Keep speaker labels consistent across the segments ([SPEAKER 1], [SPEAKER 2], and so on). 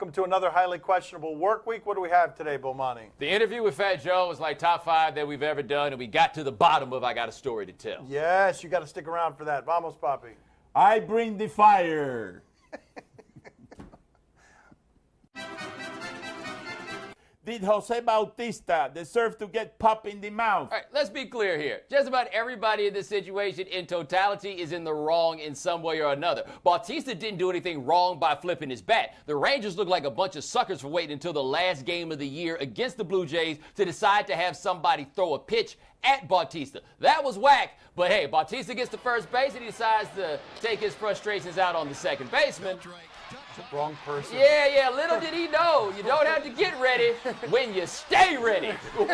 [SPEAKER 1] welcome to another highly questionable work week. What do we have today, Bomani?
[SPEAKER 2] The interview with Fat Joe was like top 5 that we've ever done, and we got to the bottom of I got a story to tell.
[SPEAKER 1] Yes, you got to stick around for that. Vamos, Papi.
[SPEAKER 3] I bring the fire. Did Jose Bautista deserve to get popped in the mouth?
[SPEAKER 2] All right, let's be clear here. Just about everybody in this situation in totality is in the wrong in some way or another. Bautista didn't do anything wrong by flipping his bat. The Rangers look like a bunch of suckers for waiting until the last game of the year against the Blue Jays to decide to have somebody throw a pitch at Bautista. That was whack, but hey, Bautista gets to first base and he decides to take his frustrations out on the second baseman.
[SPEAKER 1] Wrong person.
[SPEAKER 2] Yeah, little did he know. You don't have to get ready when you stay ready. Woo!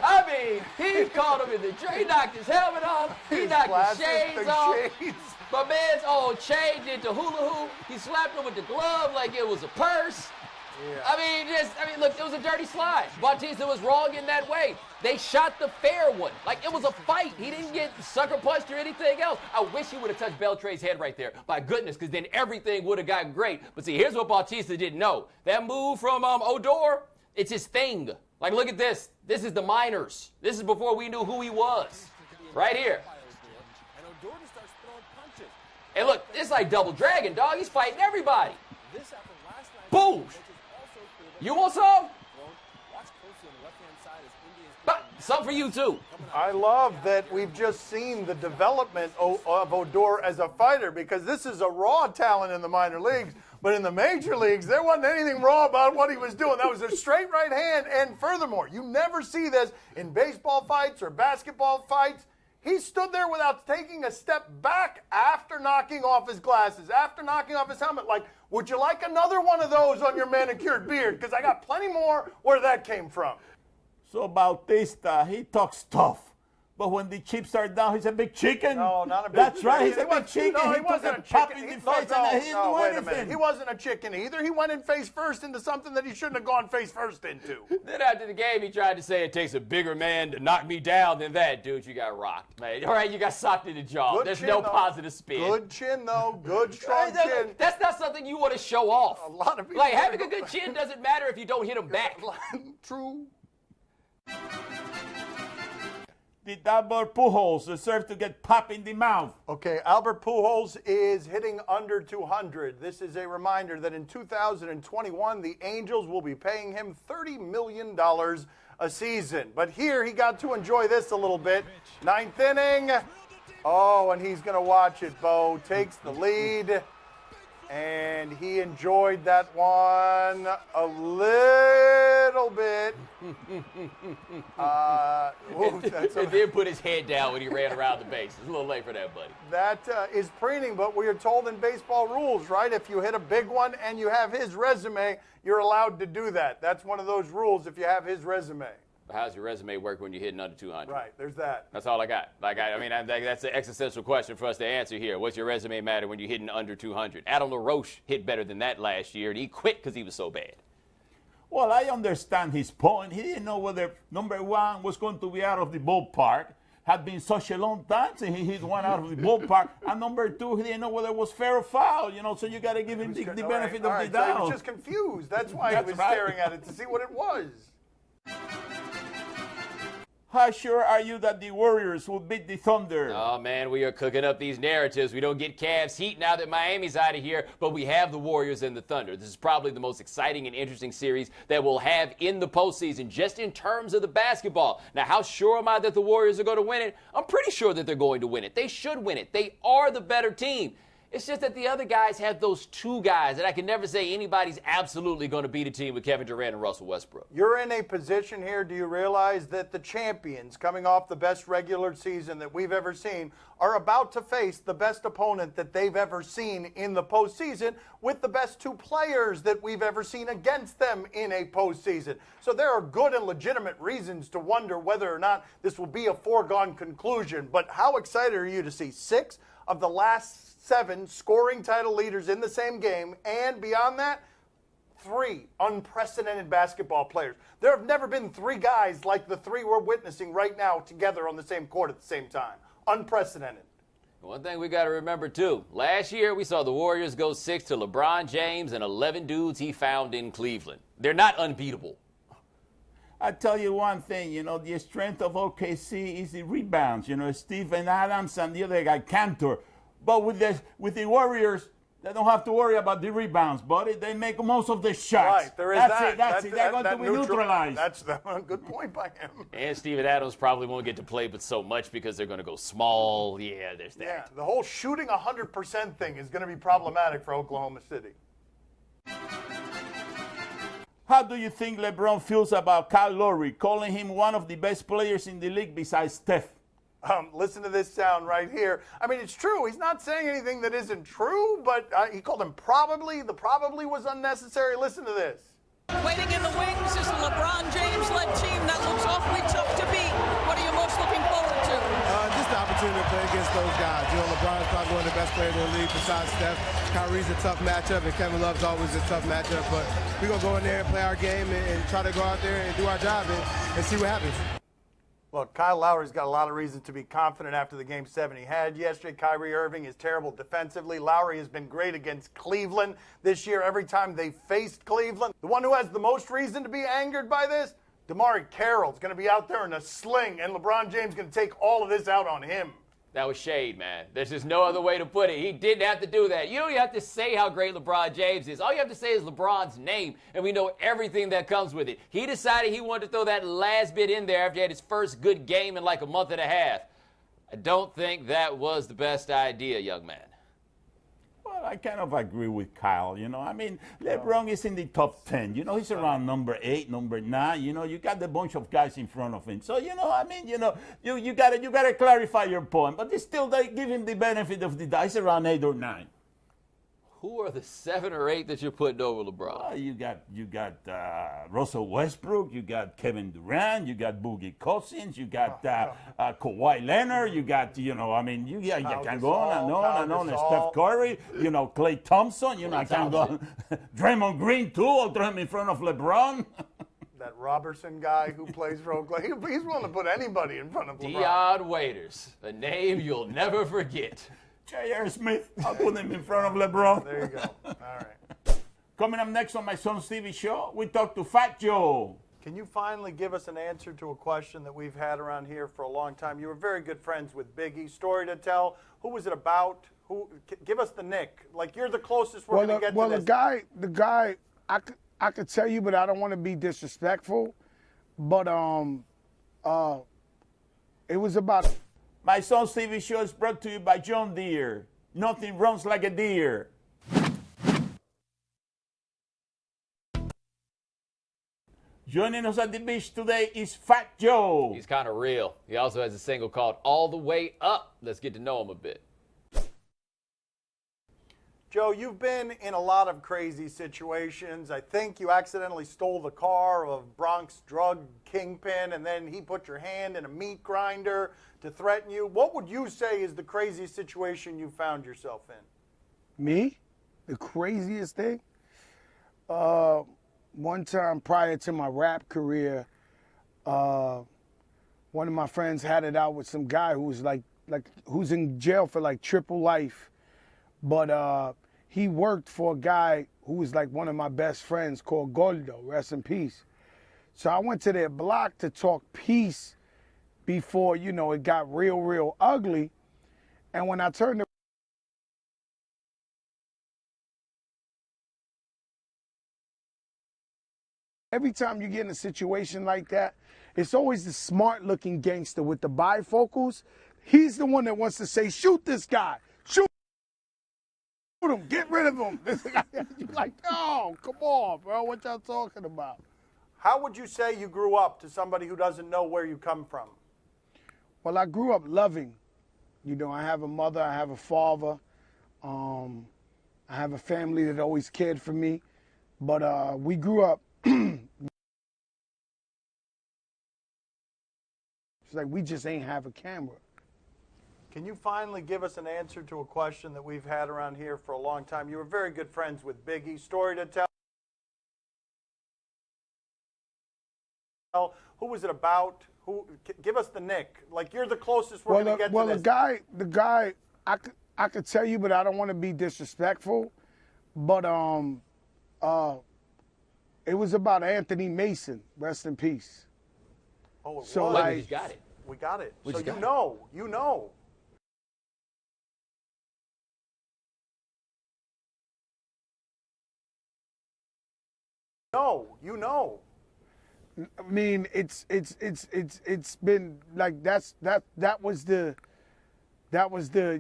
[SPEAKER 2] I mean, he caught him in the he knocked his helmet off. He knocked his shades off. My man's old chain did the hula hoop. He slapped him with the glove like it was a purse.
[SPEAKER 1] Yeah.
[SPEAKER 2] I mean, look, it was a dirty slide. Bautista was wrong in that way. They shot the fair one. Like, it was a fight. He didn't get sucker punched or anything else. I wish he would have touched Beltre's head right there. My goodness, because then everything would have gotten great. But see, here's what Bautista didn't know. That move from Odor, it's his thing. Like, look at this. This is the minors. This is before we knew who he was. Right here. And look, it's like Double Dragon, dog. He's fighting everybody. Boom! You want some? But some for you, too.
[SPEAKER 1] I love that we've just seen the development of Odor as a fighter, because this is a raw talent in the minor leagues, but in the major leagues, there wasn't anything raw about what he was doing. That was a straight right hand, and furthermore, you never see this in baseball fights or basketball fights. He stood there without taking a step back after knocking off his glasses, after knocking off his helmet, like, would you like another one of those on your manicured beard? Because I got plenty more where that came from.
[SPEAKER 3] So Bautista, he talks tough. But when the chips are down, he's a big chicken.
[SPEAKER 1] No, not a big
[SPEAKER 3] That's
[SPEAKER 1] chicken.
[SPEAKER 3] right, he's a big chicken.
[SPEAKER 1] No, he wasn't a chicken.
[SPEAKER 3] He didn't do anything.
[SPEAKER 1] He wasn't a chicken either. He went in face first into something that he shouldn't have gone face first into.
[SPEAKER 2] Then after the game, he tried to say it takes a bigger man to knock me down than that. Dude, you got rocked, man. All right, you got socked in the jaw.
[SPEAKER 1] Good
[SPEAKER 2] There's
[SPEAKER 1] chin,
[SPEAKER 2] no
[SPEAKER 1] though.
[SPEAKER 2] positive spin.
[SPEAKER 1] Good chin, though. Good, strong chin.
[SPEAKER 2] That's not something you want to show off.
[SPEAKER 1] A lot of people
[SPEAKER 2] like, having a good chin doesn't matter if you don't hit him back.
[SPEAKER 1] True.
[SPEAKER 3] Did Albert Pujols deserve to get popped in the mouth?
[SPEAKER 1] Okay, Albert Pujols is hitting under 200. This is a reminder that in 2021, the Angels will be paying him $30 million a season. But here, he got to enjoy this a little bit. Ninth inning. Oh, and he's going to watch it, Bo. Takes the lead. And he enjoyed that one a little bit.
[SPEAKER 2] And then put his head down when he ran around the base. It's a little late for that, buddy.
[SPEAKER 1] That is preening, but we are told in baseball rules, right? If you hit a big one and you have his resume, you're allowed to do that. That's one of those rules if you have his resume.
[SPEAKER 2] How's your resume work when you're hitting under 200?
[SPEAKER 1] Right, there's that.
[SPEAKER 2] That's all I got. I mean, that's an existential question for us to answer here. What's your resume matter when you're hitting under 200? Adam LaRoche hit better than that last year, and he quit because he was so bad.
[SPEAKER 3] Well, I understand his point. He didn't know whether number one was going to be out of the ballpark. Had been such a long time since he hit one out of the ballpark. And number two, he didn't know whether it was fair or foul. You know, so you got to give him the benefit of the doubt.
[SPEAKER 1] So he was just confused. That's why he was staring at it to see what it was.
[SPEAKER 3] How sure are you that the Warriors will beat the Thunder?
[SPEAKER 2] Oh, man, we are cooking up these narratives. We don't get Cavs heat now that Miami's out of here, but we have the Warriors and the Thunder. This is probably the most exciting and interesting series that we'll have in the postseason, just in terms of the basketball. Now, how sure am I that the Warriors are going to win it? I'm pretty sure that they're going to win it. They should win it. They are the better team. It's just that the other guys have those two guys, and I can never say anybody's absolutely going to beat a team with Kevin Durant and Russell Westbrook.
[SPEAKER 1] You're in a position here, do you realize that the champions, coming off the best regular season that we've ever seen, are about to face the best opponent that they've ever seen in the postseason with the best two players that we've ever seen against them in a postseason. So there are good and legitimate reasons to wonder whether or not this will be a foregone conclusion. But how excited are you to see 6 of the last 7 scoring title leaders in the same game, and beyond that, 3 unprecedented basketball players. There have never been 3 guys like the 3 we're witnessing right now together on the same court at the same time. Unprecedented.
[SPEAKER 2] One thing we got to remember, too, last year we saw the Warriors go 6 to LeBron James and 11 dudes he found in Cleveland. They're not unbeatable.
[SPEAKER 3] I tell you one thing, the strength of OKC is the rebounds. Stephen Adams and the other guy, Cantor. But with the Warriors, they don't have to worry about the rebounds, buddy. They make most of the shots.
[SPEAKER 1] Right, there is
[SPEAKER 3] that's
[SPEAKER 1] that.
[SPEAKER 3] It, that's it. They're going to be neutralized.
[SPEAKER 1] That's a good point by him.
[SPEAKER 2] And Steven Adams probably won't get to play but so much because they're going to go small. Yeah, there's that.
[SPEAKER 1] Yeah, the whole shooting 100% thing is going to be problematic for Oklahoma City.
[SPEAKER 3] How do you think LeBron feels about Kyle Lowry, calling him one of the best players in the league besides Steph?
[SPEAKER 1] Listen to this sound right here. I mean, it's true. He's not saying anything that isn't true, but he called him probably. The probably was unnecessary. Listen to this.
[SPEAKER 4] Waiting in the wings is a LeBron James-led team that looks awfully tough to beat. What are you most looking forward to?
[SPEAKER 5] Just the opportunity to play against those guys. LeBron's probably one of the best players in the league besides Steph. Kyrie's a tough matchup, and Kevin Love's always a tough matchup. But we're going to go in there and play our game and try to go out there and do our job and see what happens.
[SPEAKER 1] Look, Kyle Lowry's got a lot of reason to be confident after the Game 7 he had yesterday. Kyrie Irving is terrible defensively. Lowry has been great against Cleveland this year every time they faced Cleveland. The one who has the most reason to be angered by this, DeMarre Carroll's going to be out there in a sling, and LeBron James is going to take all of this out on him.
[SPEAKER 2] That was shade, man. There's just no other way to put it. He didn't have to do that. You don't even have to say how great LeBron James is. All you have to say is LeBron's name, and we know everything that comes with it. He decided he wanted to throw that last bit in there after he had his first good game in like a month and a half. I don't think that was the best idea, young man.
[SPEAKER 3] Well, I kind of agree with Kyle. I mean, LeBron is in the top 10. He's around number 8, number 9. You got a bunch of guys in front of him. So, you gotta clarify your point. But they give him the benefit of the doubt. He's around 8 or 9.
[SPEAKER 2] Who are the 7 or 8 that you're putting over LeBron?
[SPEAKER 3] Well, you got Russell Westbrook, you got Kevin Durant, you got Boogie Cousins, you got Kawhi Leonard, you got, you can go on and on and on. Steph Curry, Klay Thompson, I can go on. Draymond Green, too, I'll throw him in front of LeBron.
[SPEAKER 1] That Robertson guy who plays for Oklahoma, he's willing to put anybody in front of LeBron.
[SPEAKER 2] Dion Waiters, a name you'll never forget.
[SPEAKER 3] J.R. Smith, I'll put him in front of LeBron.
[SPEAKER 1] There you go. All right.
[SPEAKER 3] Coming up next on my son's TV show, we talk to Fat Joe.
[SPEAKER 1] Can you finally give us an answer to a question that we've had around here for a long time? You were very good friends with Biggie. Story to tell. Who was it about? Give us the nick. Like, you're the closest we're going to get to this.
[SPEAKER 6] The guy, I could tell you, but I don't want to be disrespectful. But it was about.
[SPEAKER 3] My son's TV show is brought to you by John Deere. Nothing runs like a deer. Joining us at the beach today is Fat Joe.
[SPEAKER 2] He's kind of real. He also has a single called All the Way Up. Let's get to know him a bit.
[SPEAKER 1] Joe, you've been in a lot of crazy situations. I think you accidentally stole the car of Bronx drug kingpin, and then he put your hand in a meat grinder to threaten you. What would you say is the craziest situation you found yourself in?
[SPEAKER 6] Me? The craziest thing? One time prior to my rap career, one of my friends had it out with some guy who was who's in jail for like triple life. But he worked for a guy who was like one of my best friends called Gordo, rest in peace. So I went to their block to talk peace before, it got real ugly. And when I turned every time you get in a situation like that, it's always the smart-looking gangster with the bifocals. He's the one that wants to say, shoot this guy. Shoot him. Get rid of him. You're like, oh, come on, bro. What y'all talking about?
[SPEAKER 1] How would you say you grew up to somebody who doesn't know where you come from?
[SPEAKER 6] Well, I grew up loving. I have a mother. I have a father. I have a family that always cared for me. But we grew up. It's like we just ain't have a camera.
[SPEAKER 1] Can you finally give us an answer to a question that we've had around here for a long time? You were very good friends with Biggie. Story to tell. Who was it about? Give us the nick. Like, you're the closest we're going to get to this.
[SPEAKER 6] The guy, I could tell you, but I don't want to be disrespectful. But it was about Anthony Mason. Rest in peace.
[SPEAKER 1] Oh, it
[SPEAKER 6] So,
[SPEAKER 1] was.
[SPEAKER 6] like-
[SPEAKER 2] He's got it.
[SPEAKER 1] We got it.
[SPEAKER 2] We
[SPEAKER 1] So
[SPEAKER 2] just
[SPEAKER 1] you
[SPEAKER 2] got it.
[SPEAKER 1] know. You know. No, you know.
[SPEAKER 6] I mean, it's been like that was the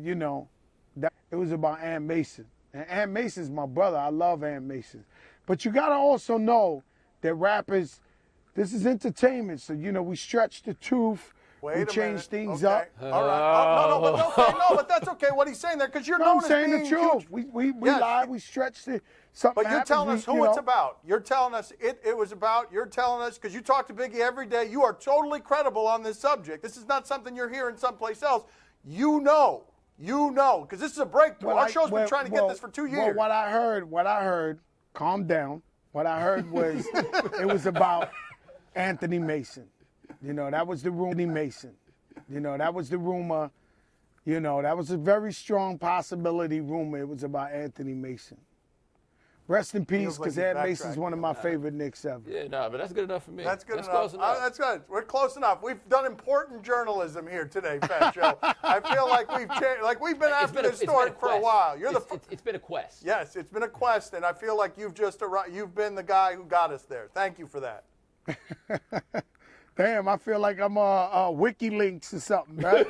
[SPEAKER 6] you know that it was about Ant Mason. And Ant Mason's my brother. I love Ant Mason. But you gotta also know that rappers, this is entertainment. So you know we stretch the truth.
[SPEAKER 1] Wait
[SPEAKER 6] we
[SPEAKER 1] a
[SPEAKER 6] change
[SPEAKER 1] minute.
[SPEAKER 6] things
[SPEAKER 1] Okay.
[SPEAKER 6] up.
[SPEAKER 1] All right. Oh, no, but that's okay. What he's saying there, because you're
[SPEAKER 6] No,
[SPEAKER 1] known
[SPEAKER 6] I'm
[SPEAKER 1] as
[SPEAKER 6] saying
[SPEAKER 1] being
[SPEAKER 6] the truth.
[SPEAKER 1] huge.
[SPEAKER 6] We
[SPEAKER 1] Yes.
[SPEAKER 6] lie. We stretch the something.
[SPEAKER 1] But you're
[SPEAKER 6] happens,
[SPEAKER 1] telling us
[SPEAKER 6] we,
[SPEAKER 1] who
[SPEAKER 6] you
[SPEAKER 1] it's
[SPEAKER 6] know.
[SPEAKER 1] about. You're telling us it was about. You're telling us because you talk to Biggie every day. You are totally credible on this subject. This is not something you're hearing someplace else. You know, because this is a breakthrough. Our show's been trying to get this for 2 years.
[SPEAKER 6] Well, what I heard, calm down. What I heard was it was about Anthony Mason. You know, that was the rumor. Anthony Mason. You know, that was the rumor. You know, that was a very strong possibility rumor. It was about Anthony Mason. Rest in peace,
[SPEAKER 1] Feels like
[SPEAKER 6] because
[SPEAKER 1] he's
[SPEAKER 6] Ant Mason's
[SPEAKER 1] backtracking.
[SPEAKER 6] one of my favorite Knicks ever.
[SPEAKER 2] Yeah, no, but that's good enough for me.
[SPEAKER 1] That's good enough.
[SPEAKER 2] Close enough.
[SPEAKER 1] That's good. We're close enough. We've done important journalism here today, Fat Joe. I feel like we've been after this story for a while.
[SPEAKER 2] It's been a quest.
[SPEAKER 1] Yes, it's been a quest, and I feel like you've been the guy who got us there. Thank you for that.
[SPEAKER 6] Damn, I feel like I'm WikiLeaks or something, right?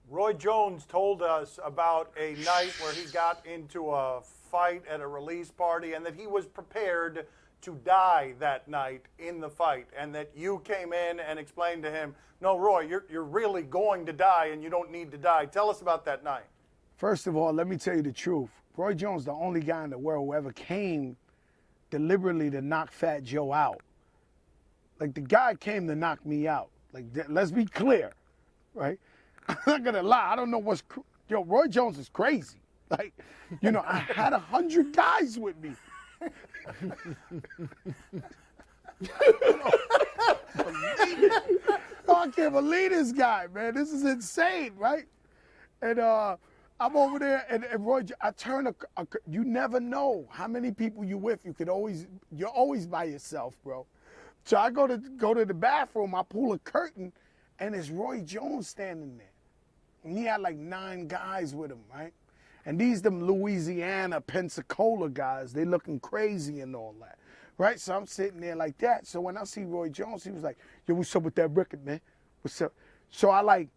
[SPEAKER 1] Roy Jones told us about a night where he got into a fight at a release party and that he was prepared to die that night in the fight, and that you came in and explained to him, no, Roy, you're really going to die and you don't need to die. Tell us about that night.
[SPEAKER 6] First of all, let me tell you the truth. Roy Jones, the only guy in the world who ever came deliberately to knock Fat Joe out. Like, the guy came to knock me out. Like, let's be clear, right? I'm not gonna lie. I don't know Roy Jones is crazy. Like, you know, I had 100 guys with me. I can't believe this guy, man. This is insane, right? And I'm over there, and Roy, I turn you never know how many people you with. You're always by yourself, bro. So I go to the bathroom, I pull a curtain, and it's Roy Jones standing there. And he had like 9 guys with him, right? And these them Louisiana, Pensacola guys, they looking crazy and all that, right? So I'm sitting there like that. So when I see Roy Jones, he was like, yo, what's up with that record, man? What's up? So I like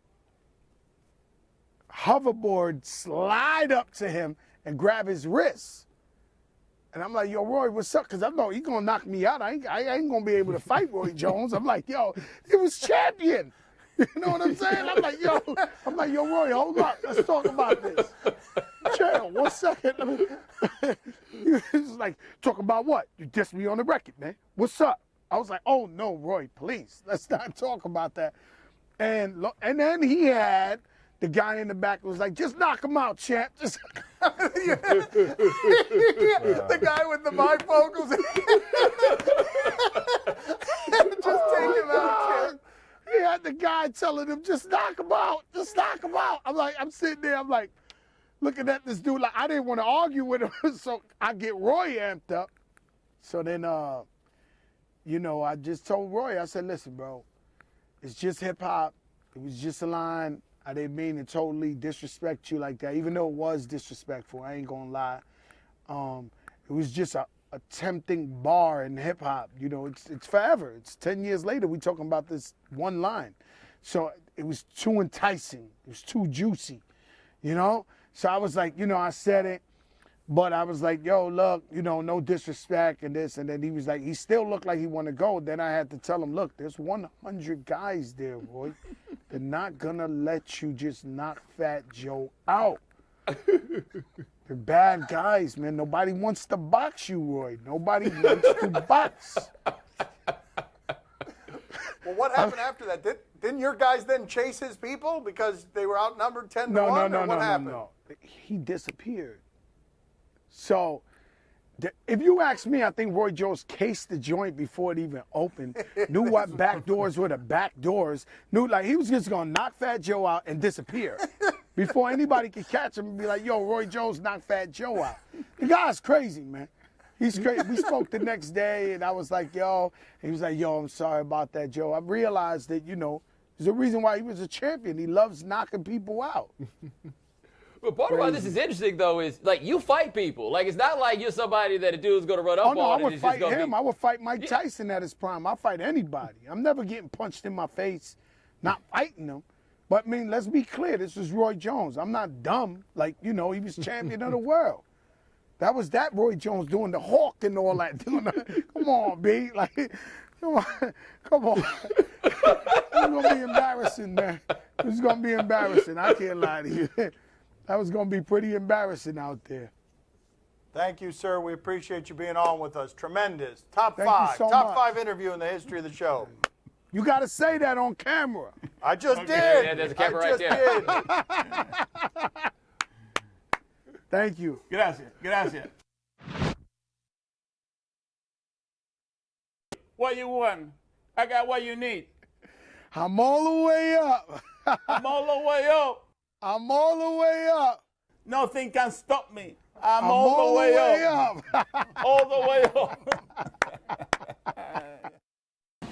[SPEAKER 6] hoverboard slide up to him and grab his wrist. And I'm like, yo, Roy, what's up? Because I know he's going to knock me out. I ain't going to be able to fight Roy Jones. I'm like, yo, he was champion. You know what I'm saying? I'm like, yo, Roy, hold up. Let's talk about this. Chill, 1 second. He was like, talk about what? You dissed me on the record, man. What's up? I was like, oh, no, Roy, please. Let's not talk about that. And then he had the guy in the back who was like, just knock him out, champ. Just
[SPEAKER 1] The guy with the bifocals. Just take him out, champ.
[SPEAKER 6] He had the guy telling him, just knock him out. Just knock him out. I'm sitting there, I'm like, looking at this dude like I didn't want to argue with him, so I get Roy amped up. So then, you know, I just told Roy, I said, listen, bro, it's just hip hop. It was just a line. I didn't mean to totally disrespect you like that, even though it was disrespectful. I ain't gonna lie. It was just a tempting bar in hip hop. You know, it's forever. It's 10 years later. We talking about this one line. So it was too enticing. It was too juicy, you know? So I was like, you know, I said it, but I was like, yo, look, you know, no disrespect and this. And then he was like, he still looked like he wanted to go. Then I had to tell him, look, there's 100 guys there, Roy. They're not gonna let you just knock Fat Joe out. They're bad guys, man. Nobody wants to box you, Roy. Nobody wants to box.
[SPEAKER 1] Well, what happened after that? Didn't your guys then chase his people because they were outnumbered 10 to 1?
[SPEAKER 6] No.
[SPEAKER 1] What happened?
[SPEAKER 6] He disappeared. So If you ask me, I think Roy Jones cased the joint before it even opened. Knew what back doors were the back doors. Knew like he was just gonna knock Fat Joe out and disappear before anybody could catch him and be like, "Yo, Roy Jones knocked Fat Joe out." The guy's crazy, man. He's crazy. We spoke the next day, and I was like, "Yo," and he was like, "Yo, I'm sorry about that, Joe." I realized that there's a reason why he was a champion. He loves knocking people out.
[SPEAKER 2] But part of why this is interesting, though, is like you fight people. Like it's not like you're somebody that a dude's going to run up on.
[SPEAKER 6] Oh no, I would
[SPEAKER 2] and
[SPEAKER 6] fight
[SPEAKER 2] just
[SPEAKER 6] him. I would fight Mike Tyson at his prime. I'll fight anybody. I'm never getting punched in my face, not fighting him. But I mean, let's be clear. This is Roy Jones. I'm not dumb. Like he was champion of the world. That was that Roy Jones doing the Hawk and all that. Come on, B. Like, come on. It's gonna be embarrassing, man. It's gonna be embarrassing. I can't lie to you. That was going to be pretty embarrassing out there.
[SPEAKER 1] Thank you, sir. We appreciate you being on with us. Tremendous. Top
[SPEAKER 6] Thank you
[SPEAKER 1] five.
[SPEAKER 6] so
[SPEAKER 1] Top
[SPEAKER 6] much.
[SPEAKER 1] 5 interview in the history of the show.
[SPEAKER 6] You got to say that on camera.
[SPEAKER 1] I just did.
[SPEAKER 2] Yeah, there's a camera right there.
[SPEAKER 1] Did.
[SPEAKER 6] Thank you.
[SPEAKER 3] Gracias. What you want? I got what you need.
[SPEAKER 6] I'm all the way up.
[SPEAKER 3] I'm all the way up.
[SPEAKER 6] I'm all the way up.
[SPEAKER 3] Nothing can stop me. I'm all the way up. All the way up.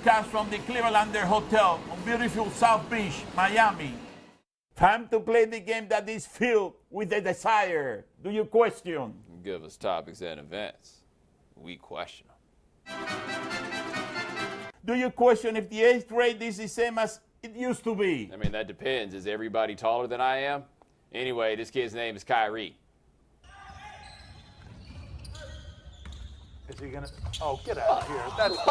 [SPEAKER 3] Comes from the Clevelander Hotel on beautiful South Beach, Miami. Time to play the game that is filled with a desire. Do you question?
[SPEAKER 2] Give us topics and events. We question them.
[SPEAKER 3] Do you question if the 8th grade is the same as it used to be?
[SPEAKER 2] I mean, that depends. Is everybody taller than I am? Anyway, this kid's name is Kyrie.
[SPEAKER 1] Is he going to? Oh, get out of here.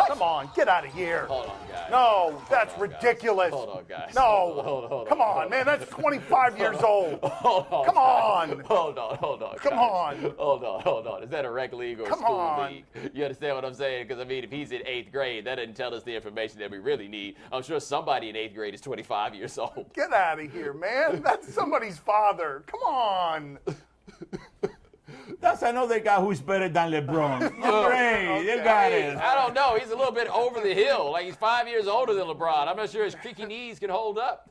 [SPEAKER 1] Come on, get out of here.
[SPEAKER 2] Hold on, guys.
[SPEAKER 1] No, that's
[SPEAKER 2] Hold on,
[SPEAKER 1] ridiculous.
[SPEAKER 2] Guys. Hold on, guys.
[SPEAKER 1] No.
[SPEAKER 2] Hold on,
[SPEAKER 1] Come on, man. That's 25 years old.
[SPEAKER 2] Hold on.
[SPEAKER 1] Come on.
[SPEAKER 2] Hold on.
[SPEAKER 1] Come
[SPEAKER 2] guys.
[SPEAKER 1] on.
[SPEAKER 2] Hold on. Is that a rec league or a
[SPEAKER 1] Come
[SPEAKER 2] school
[SPEAKER 1] on.
[SPEAKER 2] league? You understand what I'm saying? Because, I mean, if he's in 8th grade, that doesn't tell us the information that we really need. I'm sure somebody in 8th grade is 25 years old.
[SPEAKER 1] Get out of here, man. That's somebody's father. Come on.
[SPEAKER 3] That's another guy who's better than LeBron. Great, you got it.
[SPEAKER 2] I don't know. He's a little bit over the hill. Like, he's 5 years older than LeBron. I'm not sure his creaky knees can hold up.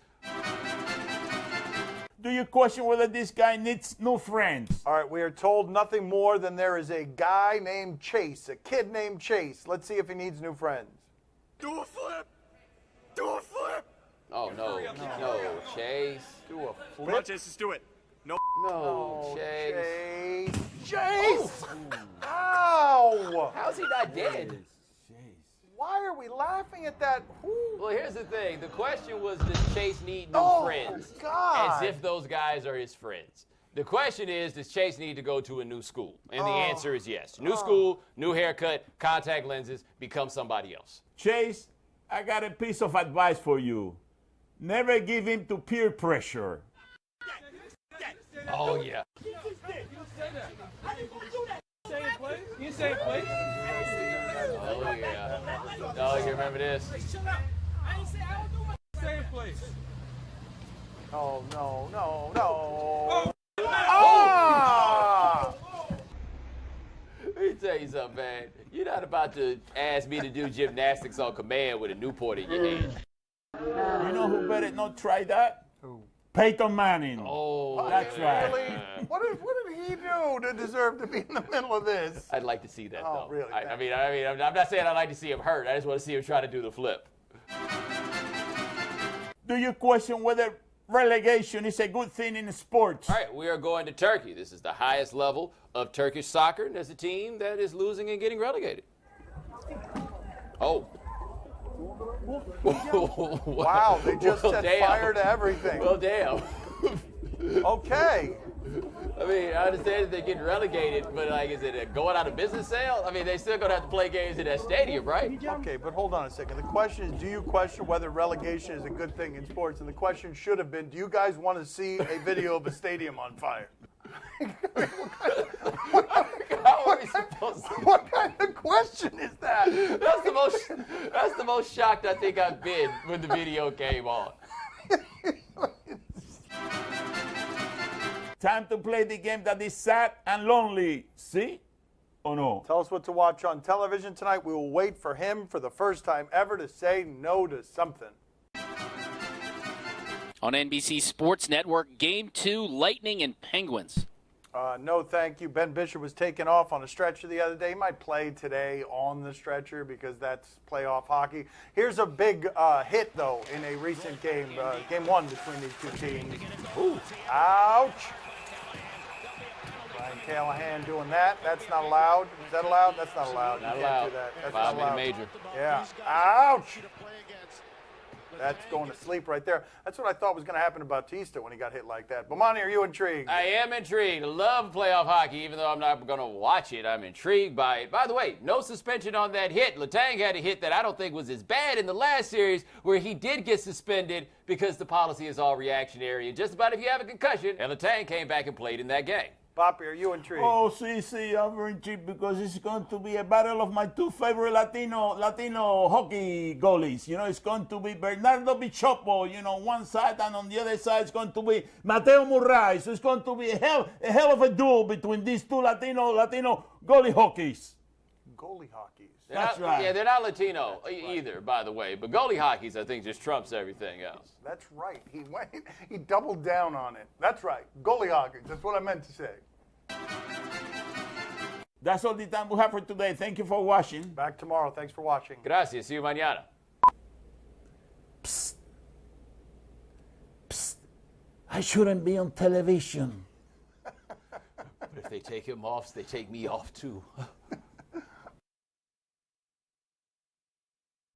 [SPEAKER 3] Do you question whether this guy needs new friends?
[SPEAKER 1] All right, we are told nothing more than there is a guy named Chase, a kid named Chase. Let's see if he needs new friends.
[SPEAKER 7] Do a flip! Do a flip!
[SPEAKER 2] Oh, no, Chase.
[SPEAKER 1] Do a
[SPEAKER 7] Come on,
[SPEAKER 1] flip.
[SPEAKER 7] Chase, let's do it. No.
[SPEAKER 2] No, Chase.
[SPEAKER 1] Chase! Ow!
[SPEAKER 2] How's he not dead?
[SPEAKER 1] Why are we laughing at that?
[SPEAKER 2] Well, here's the thing. The question was, does Chase need new friends?
[SPEAKER 1] God.
[SPEAKER 2] As if those guys are his friends. The question is, does Chase need to go to a new school? And the answer is yes. New school, new haircut, contact lenses, become somebody else.
[SPEAKER 3] Chase, I got a piece of advice for you. Never give in to peer pressure.
[SPEAKER 2] Oh, yeah.
[SPEAKER 4] You say it, please.
[SPEAKER 2] Oh, yeah. Oh, you remember this?
[SPEAKER 4] Say it, please.
[SPEAKER 1] Oh, no. Ah!
[SPEAKER 2] Let me tell you something, man. You're not about to ask me to do gymnastics on command with a Newport in your hand.
[SPEAKER 3] You know who better not try that? Who? Peyton Manning.
[SPEAKER 2] Oh,
[SPEAKER 3] That's right.
[SPEAKER 1] Really? What did he do to deserve to be in the middle of this?
[SPEAKER 2] I'd like to see that,
[SPEAKER 1] Oh,
[SPEAKER 2] though.
[SPEAKER 1] really?
[SPEAKER 2] I mean, I'm not saying I'd like to see him hurt. I just want to see him try to do the flip.
[SPEAKER 3] Do you question whether relegation is a good thing in sports?
[SPEAKER 2] All right, we are going to Turkey. This is the highest level of Turkish soccer, and there's a team that is losing and getting relegated. Oh.
[SPEAKER 1] Wow, they just set
[SPEAKER 2] damn.
[SPEAKER 1] fire to everything.
[SPEAKER 2] Well, damn.
[SPEAKER 1] Okay.
[SPEAKER 2] I mean, I understand that they're getting relegated, but like, is it a going out of business sale? I mean, they still gonna have to play games in that stadium, right?
[SPEAKER 1] Okay, but hold on a second. The question is, do you question whether relegation is a good thing in sports? And the question should have been, do you guys want to see a video of a stadium on fire?
[SPEAKER 2] How are we supposed to?
[SPEAKER 1] What kind of question is that?
[SPEAKER 2] That's the most shocked I think I've been when the video came on.
[SPEAKER 3] Time to play the game that is sad and lonely. See? or no?
[SPEAKER 1] Tell us what to watch on television tonight. We will wait for him for the first time ever to say no to something.
[SPEAKER 8] On NBC Sports Network, Game 2, Lightning and Penguins.
[SPEAKER 1] No, thank you. Ben Bishop was taken off on a stretcher the other day. He might play today on the stretcher because that's playoff hockey. Here's a big hit, though, in a recent game, game 1 between these two teams. Ooh. Ouch. Brian Callahan doing that. That's not allowed. Is that allowed? That's not allowed.
[SPEAKER 2] Not
[SPEAKER 1] you
[SPEAKER 2] allowed.
[SPEAKER 1] can't do that. That's
[SPEAKER 2] Foul
[SPEAKER 1] not allowed.
[SPEAKER 2] major.
[SPEAKER 1] Yeah. Ouch. That's going to sleep right there. That's what I thought was going to happen to Bautista when he got hit like that. Bomani, are you intrigued?
[SPEAKER 2] I am intrigued. I love playoff hockey, even though I'm not going to watch it. I'm intrigued by it. By the way, no suspension on that hit. Letang had a hit that I don't think was as bad in the last series, where he did get suspended because the policy is all reactionary. And just about if you have a concussion, and Letang came back and played in that game.
[SPEAKER 1] Boppy, are you intrigued?
[SPEAKER 3] Oh, see, I'm very intrigued because it's going to be a battle of my two favorite Latino hockey goalies. You know, it's going to be Bernardo Bichopo, one side, and on the other side it's going to be Mateo Murray. So it's going to be a hell of a duel between these two Latino goalie hockeys.
[SPEAKER 1] Goalie hockeys.
[SPEAKER 3] That's right.
[SPEAKER 2] Yeah, they're not Latino either, by the way. But goalie hockey, I think, just trumps everything else.
[SPEAKER 1] That's right. He doubled down on it. That's right. Goalie hockeys. That's what I meant to say.
[SPEAKER 3] That's all the time we have for today. Thank you for watching.
[SPEAKER 1] Back tomorrow. Thanks for watching.
[SPEAKER 2] Gracias. See you mañana.
[SPEAKER 3] Psst. I shouldn't be on television.
[SPEAKER 2] But if they take him off, they take me off too.